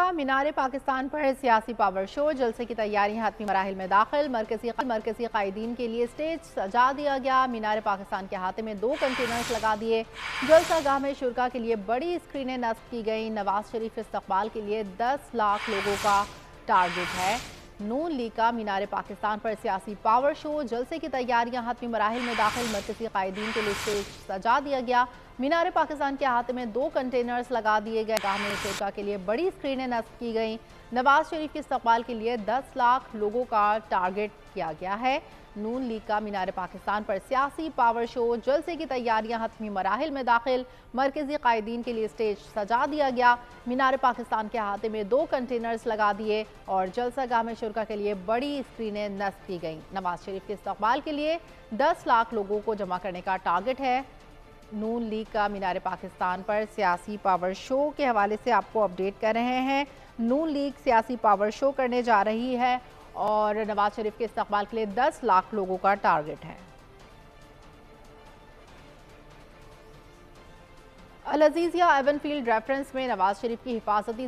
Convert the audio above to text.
का मीनार पाकिस्तान पर सियासी पावर शो, जलसे की तैयारियां हतमी मराहिल में दाखिल। मरकजी कायदीन के लिए स्टेज सजा दिया गया। मीनार पाकिस्तान के अहाते में 2 कंटेनर्स लगा दिए। जलसा गाह में शुरा के लिए बड़ी स्क्रीनें नस्ब की गई। नवाज शरीफ इस्तकबाल के लिए 10 लाख लोगों का टारगेट है। नून लीग का मीनार पाकिस्तान पर सियासी पावर शो, जलसे की तैयारियां हतमी मराहिल में दाखिल। मरकजी कायदीन के लिए स्टेज सजा दिया गया। मीनार पाकिस्तान के अहाते में 2 कंटेनर्स लगा दिए गए। गाह में शुरा के लिए बड़ी स्क्रीनें नस्ब की गई। नवाज शरीफ के इस्तकबाल के लिए 10 लाख लोगों का टारगेट किया गया है। नून लीग का मीनार पाकिस्तान पर सियासी पावर शो, जलसे की तैयारियां हतमी मराहिल में दाखिल। मरकजी कायदीन के लिए स्टेज सजा दिया गया। मीनार पाकिस्तान के अहाते में 2 कंटेनर्स लगा दिए और जलसा गाह में शुरा के लिए बड़ी स्क्रीनें नस्ब की गई। नवाज शरीफ के इस्तकबाल के लिए 10 लाख लोगों को जमा करने का टारगेट है। नून लीग का मीनार पाकिस्तान पर सियासी पावर शो के हवाले से आपको अपडेट कर रहे हैं। नून लीग सियासी पावर शो करने जा रही है और नवाज शरीफ के इस्तकबाल के लिए 10 लाख लोगों का टारगेट है। अल अजीज़िया एवनफील्ड रेफरेंस में नवाज शरीफ की हिफाजती